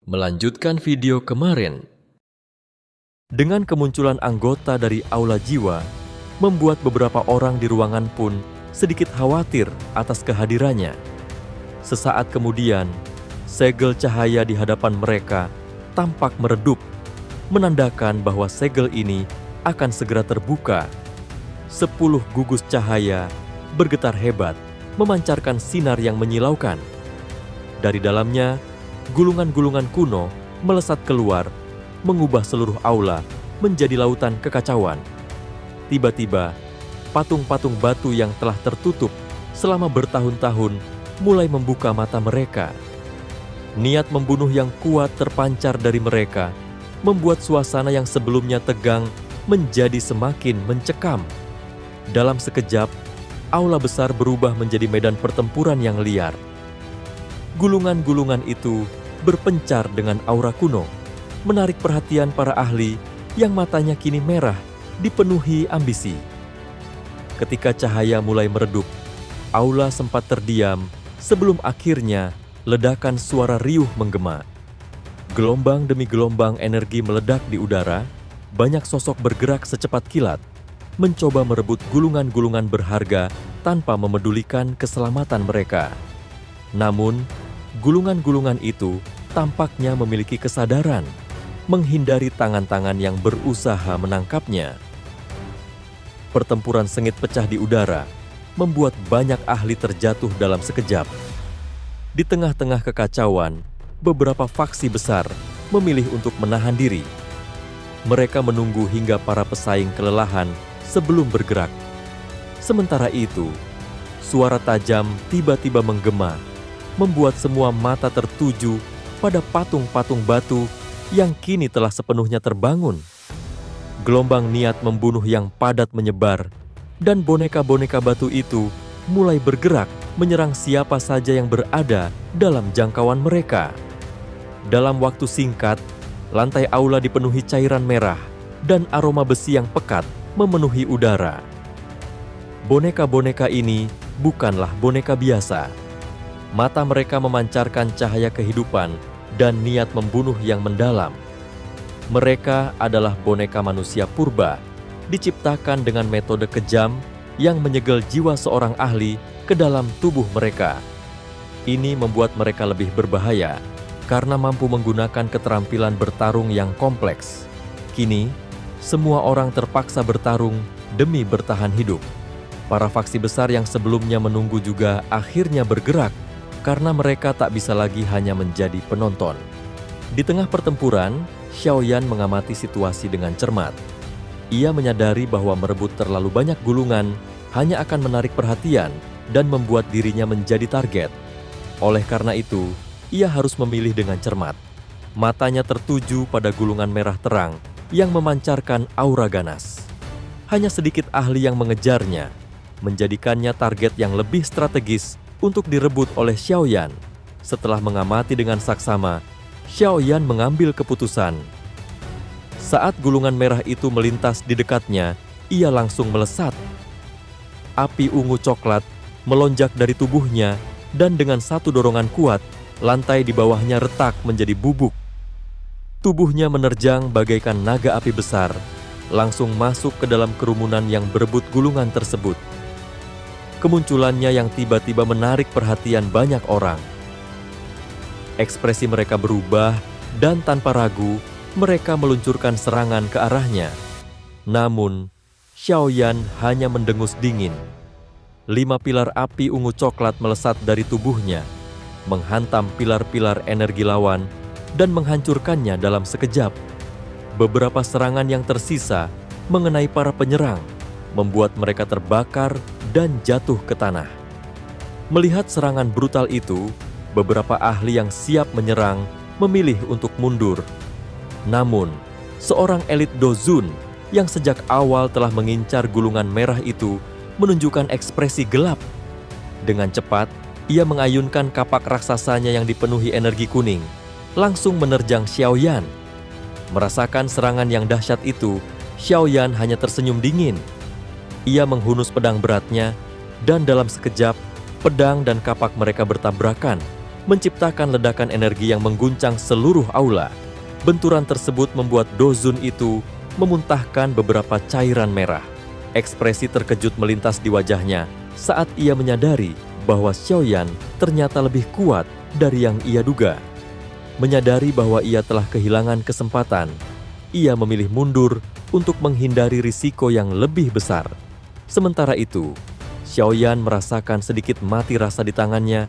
Melanjutkan video kemarin, dengan kemunculan anggota dari Aula Jiwa, membuat beberapa orang di ruangan pun sedikit khawatir atas kehadirannya. Sesaat kemudian, segel cahaya di hadapan mereka tampak meredup, menandakan bahwa segel ini akan segera terbuka. 10 gugus cahaya bergetar hebat, memancarkan sinar yang menyilaukan. Dari dalamnya, gulungan-gulungan kuno melesat keluar, mengubah seluruh aula menjadi lautan kekacauan. Tiba-tiba, patung-patung batu yang telah tertutup selama bertahun-tahun mulai membuka mata mereka. Niat membunuh yang kuat terpancar dari mereka, membuat suasana yang sebelumnya tegang menjadi semakin mencekam. Dalam sekejap, aula besar berubah menjadi medan pertempuran yang liar. Gulungan-gulungan itu berpencar dengan aura kuno, menarik perhatian para ahli yang matanya kini merah, dipenuhi ambisi. Ketika cahaya mulai meredup, aula sempat terdiam sebelum akhirnya ledakan suara riuh menggema. Gelombang demi gelombang energi meledak di udara, banyak sosok bergerak secepat kilat, mencoba merebut gulungan-gulungan berharga tanpa memedulikan keselamatan mereka. Namun, gulungan-gulungan itu tampaknya memiliki kesadaran, menghindari tangan-tangan yang berusaha menangkapnya. Pertempuran sengit pecah di udara, membuat banyak ahli terjatuh dalam sekejap. Di tengah-tengah kekacauan, beberapa faksi besar memilih untuk menahan diri. Mereka menunggu hingga para pesaing kelelahan sebelum bergerak. Sementara itu, suara tajam tiba-tiba menggema, membuat semua mata tertuju pada patung-patung batu yang kini telah sepenuhnya terbangun. Gelombang niat membunuh yang padat menyebar, dan boneka-boneka batu itu mulai bergerak menyerang siapa saja yang berada dalam jangkauan mereka. Dalam waktu singkat, lantai aula dipenuhi cairan merah dan aroma besi yang pekat memenuhi udara. Boneka-boneka ini bukanlah boneka biasa. Mata mereka memancarkan cahaya kehidupan dan niat membunuh yang mendalam. Mereka adalah boneka manusia purba, diciptakan dengan metode kejam yang menyegel jiwa seorang ahli ke dalam tubuh mereka. Ini membuat mereka lebih berbahaya karena mampu menggunakan keterampilan bertarung yang kompleks. Kini, semua orang terpaksa bertarung demi bertahan hidup. Para faksi besar yang sebelumnya menunggu juga akhirnya bergerak karena mereka tak bisa lagi hanya menjadi penonton. Di tengah pertempuran, Xiaoyan mengamati situasi dengan cermat. Ia menyadari bahwa merebut terlalu banyak gulungan hanya akan menarik perhatian dan membuat dirinya menjadi target. Oleh karena itu, ia harus memilih dengan cermat. Matanya tertuju pada gulungan merah terang yang memancarkan aura ganas. Hanya sedikit ahli yang mengejarnya, menjadikannya target yang lebih strategis untuk direbut oleh Xiaoyan. Setelah mengamati dengan saksama, Xiaoyan mengambil keputusan. Saat gulungan merah itu melintas di dekatnya, ia langsung melesat. Api ungu coklat melonjak dari tubuhnya dan dengan satu dorongan kuat, lantai di bawahnya retak menjadi bubuk. Tubuhnya menerjang bagaikan naga api besar, langsung masuk ke dalam kerumunan yang berebut gulungan tersebut. Kemunculannya yang tiba-tiba menarik perhatian banyak orang. Ekspresi mereka berubah dan tanpa ragu, mereka meluncurkan serangan ke arahnya. Namun, Xiaoyan hanya mendengus dingin. 5 pilar api ungu coklat melesat dari tubuhnya, menghantam pilar-pilar energi lawan dan menghancurkannya dalam sekejap. Beberapa serangan yang tersisa mengenai para penyerang, membuat mereka terbakar dan jatuh ke tanah. Melihat serangan brutal itu, beberapa ahli yang siap menyerang memilih untuk mundur. Namun, seorang elit Dozun yang sejak awal telah mengincar gulungan merah itu menunjukkan ekspresi gelap. Dengan cepat, ia mengayunkan kapak raksasanya yang dipenuhi energi kuning, langsung menerjang Xiaoyan. Merasakan serangan yang dahsyat itu, Xiaoyan hanya tersenyum dingin. Ia menghunus pedang beratnya, dan dalam sekejap, pedang dan kapak mereka bertabrakan, menciptakan ledakan energi yang mengguncang seluruh aula. Benturan tersebut membuat Dozun itu memuntahkan beberapa cairan merah. Ekspresi terkejut melintas di wajahnya saat ia menyadari bahwa Xiaoyan ternyata lebih kuat dari yang ia duga. Menyadari bahwa ia telah kehilangan kesempatan, ia memilih mundur untuk menghindari risiko yang lebih besar. Sementara itu, Xiaoyan merasakan sedikit mati rasa di tangannya,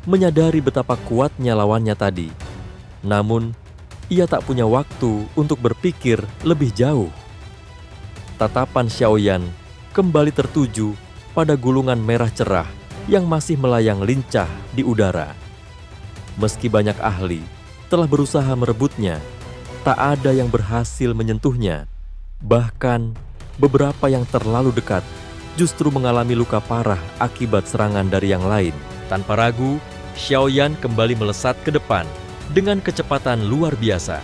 menyadari betapa kuatnya lawannya tadi. Namun, ia tak punya waktu untuk berpikir lebih jauh. Tatapan Xiaoyan kembali tertuju pada gulungan merah cerah yang masih melayang lincah di udara. Meski banyak ahli telah berusaha merebutnya, tak ada yang berhasil menyentuhnya. Bahkan, beberapa yang terlalu dekat justru mengalami luka parah akibat serangan dari yang lain. Tanpa ragu, Xiaoyan kembali melesat ke depan dengan kecepatan luar biasa.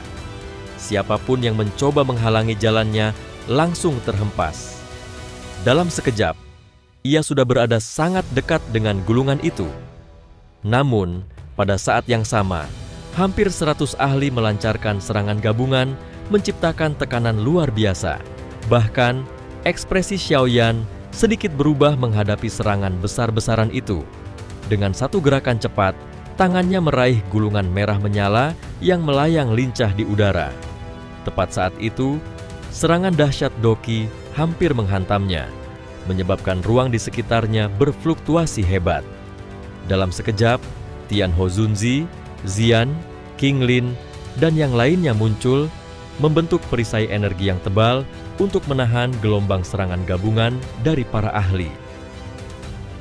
Siapapun yang mencoba menghalangi jalannya langsung terhempas. Dalam sekejap, ia sudah berada sangat dekat dengan gulungan itu. Namun, pada saat yang sama, hampir 100 ahli melancarkan serangan gabungan, menciptakan tekanan luar biasa. Bahkan, ekspresi Xiaoyan sedikit berubah menghadapi serangan besar-besaran itu. Dengan satu gerakan cepat, tangannya meraih gulungan merah menyala yang melayang lincah di udara. Tepat saat itu, serangan dahsyat Doqi hampir menghantamnya, menyebabkan ruang di sekitarnya berfluktuasi hebat. Dalam sekejap, Tianho Zunzi, Xian, King Lin, dan yang lainnya muncul, membentuk perisai energi yang tebal untuk menahan gelombang serangan gabungan dari para ahli.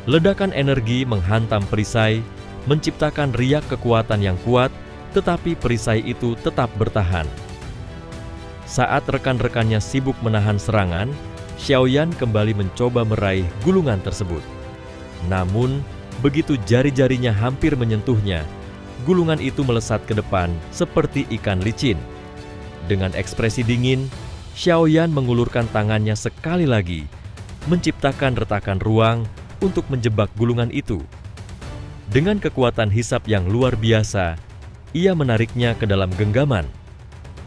Ledakan energi menghantam perisai, menciptakan riak kekuatan yang kuat, tetapi perisai itu tetap bertahan. Saat rekan-rekannya sibuk menahan serangan, Xiaoyan kembali mencoba meraih gulungan tersebut. Namun, begitu jari-jarinya hampir menyentuhnya, gulungan itu melesat ke depan seperti ikan licin. Dengan ekspresi dingin, Xiaoyan mengulurkan tangannya sekali lagi, menciptakan retakan ruang untuk menjebak gulungan itu. Dengan kekuatan hisap yang luar biasa, ia menariknya ke dalam genggaman.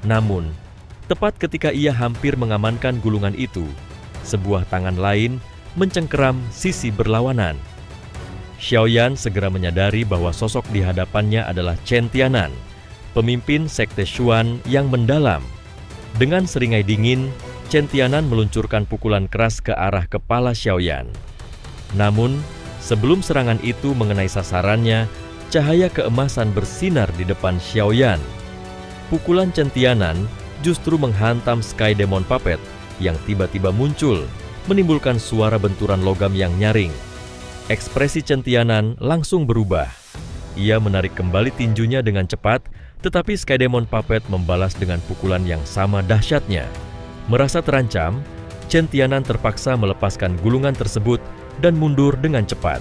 Namun, tepat ketika ia hampir mengamankan gulungan itu, sebuah tangan lain mencengkeram sisi berlawanan. Xiaoyan segera menyadari bahwa sosok di hadapannya adalah Chen Tianan, pemimpin sekte Xuan yang mendalam. Dengan seringai dingin, Chen Tianan meluncurkan pukulan keras ke arah kepala Xiaoyan. Namun, sebelum serangan itu mengenai sasarannya, cahaya keemasan bersinar di depan Xiaoyan. Pukulan Chen Tianan justru menghantam Sky Demon Puppet yang tiba-tiba muncul, menimbulkan suara benturan logam yang nyaring. Ekspresi Chen Tianan langsung berubah. Ia menarik kembali tinjunya dengan cepat, tetapi Sky Demon Puppet membalas dengan pukulan yang sama dahsyatnya. Merasa terancam, Chen Tianan terpaksa melepaskan gulungan tersebut dan mundur dengan cepat.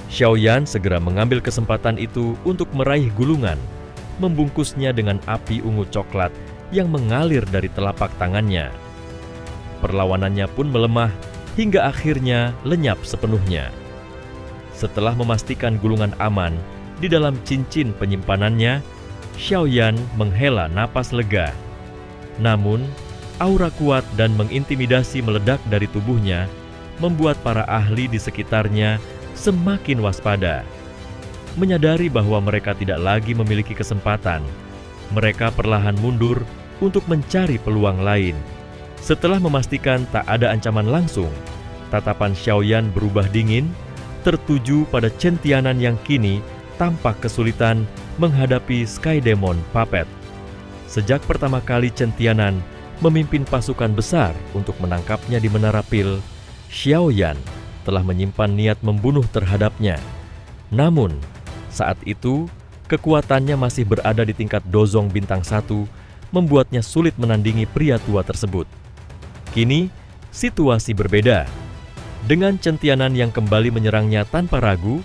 Xiaoyan segera mengambil kesempatan itu untuk meraih gulungan, membungkusnya dengan api ungu coklat yang mengalir dari telapak tangannya. Perlawanannya pun melemah hingga akhirnya lenyap sepenuhnya. Setelah memastikan gulungan aman di dalam cincin penyimpanannya, Xiaoyan menghela napas lega. Namun, aura kuat dan mengintimidasi meledak dari tubuhnya, membuat para ahli di sekitarnya semakin waspada. Menyadari bahwa mereka tidak lagi memiliki kesempatan, mereka perlahan mundur untuk mencari peluang lain. Setelah memastikan tak ada ancaman langsung, tatapan Xiaoyan berubah dingin, tertuju pada Chen Tianan yang kini tampak kesulitan menghadapi Sky Demon Puppet. Sejak pertama kali Chen Tianan memimpin pasukan besar untuk menangkapnya di Menara Pil, Xiaoyan telah menyimpan niat membunuh terhadapnya. Namun, saat itu, kekuatannya masih berada di tingkat Dozong Bintang 1, membuatnya sulit menandingi pria tua tersebut. Kini, situasi berbeda. Dengan Chen Tianan yang kembali menyerangnya tanpa ragu,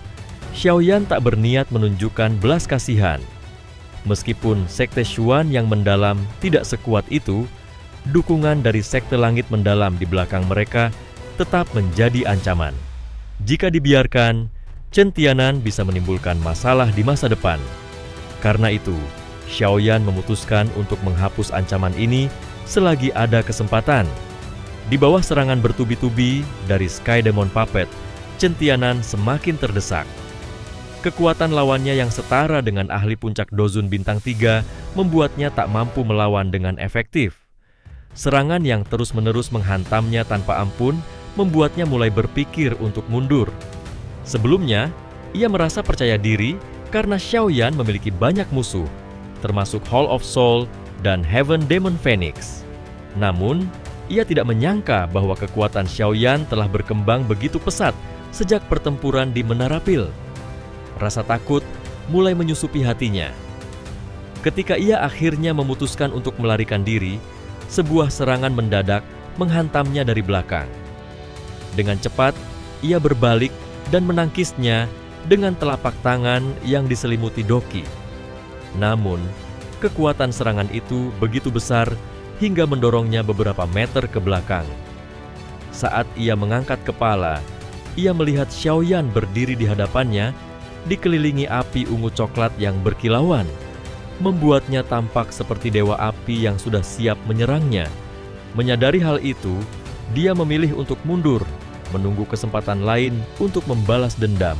Xiaoyan tak berniat menunjukkan belas kasihan. Meskipun sekte Xuan yang mendalam tidak sekuat itu, dukungan dari sekte langit mendalam di belakang mereka tetap menjadi ancaman. Jika dibiarkan, Chen Tianan bisa menimbulkan masalah di masa depan. Karena itu, Xiaoyan memutuskan untuk menghapus ancaman ini selagi ada kesempatan. Di bawah serangan bertubi-tubi dari Sky Demon Puppet, Chen Tianan semakin terdesak. Kekuatan lawannya yang setara dengan ahli puncak Dozun Bintang 3 membuatnya tak mampu melawan dengan efektif. Serangan yang terus-menerus menghantamnya tanpa ampun membuatnya mulai berpikir untuk mundur. Sebelumnya, ia merasa percaya diri karena Xiaoyan memiliki banyak musuh, termasuk Hall of Soul dan Heaven Demon Phoenix. Namun, ia tidak menyangka bahwa kekuatan Xiaoyan telah berkembang begitu pesat sejak pertempuran di Menara Pil. Rasa takut mulai menyusupi hatinya. Ketika ia akhirnya memutuskan untuk melarikan diri, sebuah serangan mendadak menghantamnya dari belakang. Dengan cepat, ia berbalik dan menangkisnya dengan telapak tangan yang diselimuti doki. Namun, kekuatan serangan itu begitu besar hingga mendorongnya beberapa meter ke belakang. Saat ia mengangkat kepala, ia melihat Xiaoyan berdiri di hadapannya, dikelilingi api ungu coklat yang berkilauan, membuatnya tampak seperti dewa api yang sudah siap menyerangnya. Menyadari hal itu, dia memilih untuk mundur, menunggu kesempatan lain untuk membalas dendam.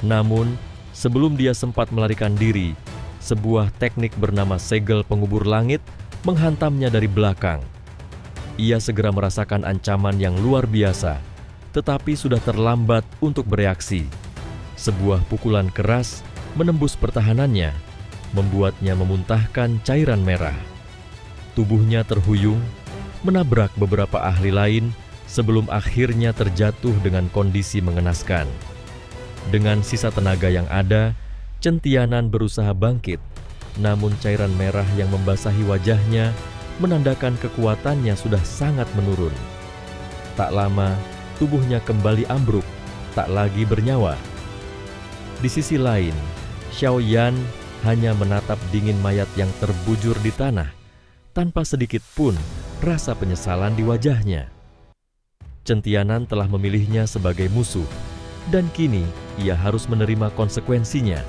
Namun, sebelum dia sempat melarikan diri, sebuah teknik bernama segel pengubur langit menghantamnya dari belakang. Ia segera merasakan ancaman yang luar biasa, tetapi sudah terlambat untuk bereaksi. Sebuah pukulan keras menembus pertahanannya, membuatnya memuntahkan cairan merah. Tubuhnya terhuyung, menabrak beberapa ahli lain sebelum akhirnya terjatuh dengan kondisi mengenaskan. Dengan sisa tenaga yang ada, Chen Tianan berusaha bangkit, namun cairan merah yang membasahi wajahnya menandakan kekuatannya sudah sangat menurun. Tak lama, tubuhnya kembali ambruk, tak lagi bernyawa. Di sisi lain, Xiaoyan hanya menatap dingin mayat yang terbujur di tanah, tanpa sedikit pun rasa penyesalan di wajahnya. Chen Tianan telah memilihnya sebagai musuh, dan kini ia harus menerima konsekuensinya.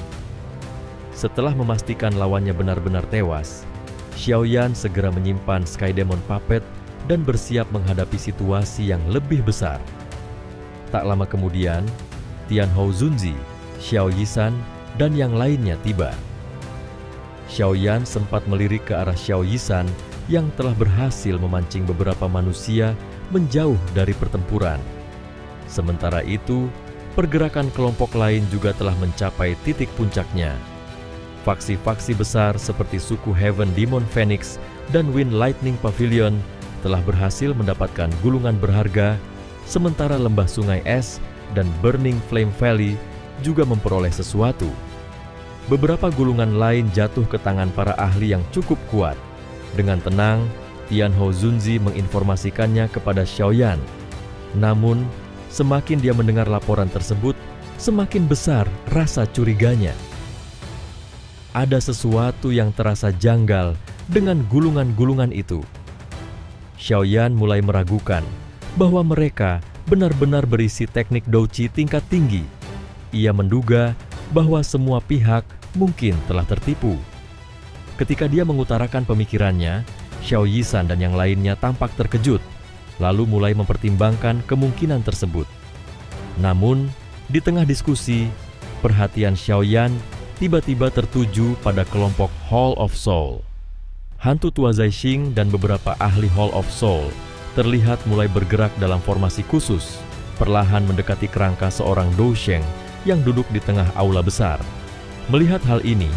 Setelah memastikan lawannya benar-benar tewas, Xiaoyan segera menyimpan Sky Demon Puppet dan bersiap menghadapi situasi yang lebih besar. Tak lama kemudian, Tianhou Zunzi, Xiao Yisan, dan yang lainnya tiba. Xiaoyan sempat melirik ke arah Xiao Yisan yang telah berhasil memancing beberapa manusia menjauh dari pertempuran. Sementara itu, pergerakan kelompok lain juga telah mencapai titik puncaknya. Faksi-faksi besar seperti suku Heaven Demon Phoenix dan Wind Lightning Pavilion telah berhasil mendapatkan gulungan berharga, sementara lembah sungai es dan Burning Flame Valley juga memperoleh sesuatu. Beberapa gulungan lain jatuh ke tangan para ahli yang cukup kuat. Dengan tenang, Tianhou Zunzi menginformasikannya kepada Xiaoyan. Namun, semakin dia mendengar laporan tersebut, semakin besar rasa curiganya. Ada sesuatu yang terasa janggal dengan gulungan-gulungan itu. Xiaoyan mulai meragukan bahwa mereka benar-benar berisi teknik douqi tingkat tinggi. Ia menduga bahwa semua pihak mungkin telah tertipu. Ketika dia mengutarakan pemikirannya, Xiao Yisan dan yang lainnya tampak terkejut, lalu mulai mempertimbangkan kemungkinan tersebut. Namun, di tengah diskusi, perhatian Xiaoyan tiba-tiba tertuju pada kelompok Hall of Soul. Hantu tua Zaixing dan beberapa ahli Hall of Soul terlihat mulai bergerak dalam formasi khusus, perlahan mendekati kerangka seorang Dousheng yang duduk di tengah aula besar. Melihat hal ini,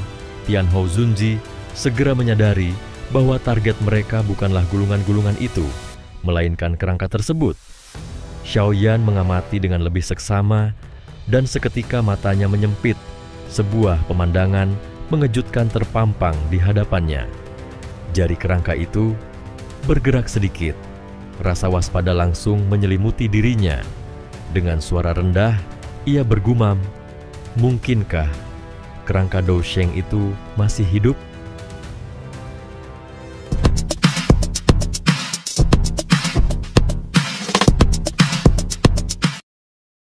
Tianhou Zunzi segera menyadari bahwa target mereka bukanlah gulungan-gulungan itu, melainkan kerangka tersebut. Xiaoyan mengamati dengan lebih seksama, dan seketika matanya menyempit. Sebuah pemandangan mengejutkan terpampang di hadapannya. Jari kerangka itu bergerak sedikit. Rasa waspada langsung menyelimuti dirinya. Dengan suara rendah, ia bergumam, "Mungkinkah kerangka Dousheng itu masih hidup?"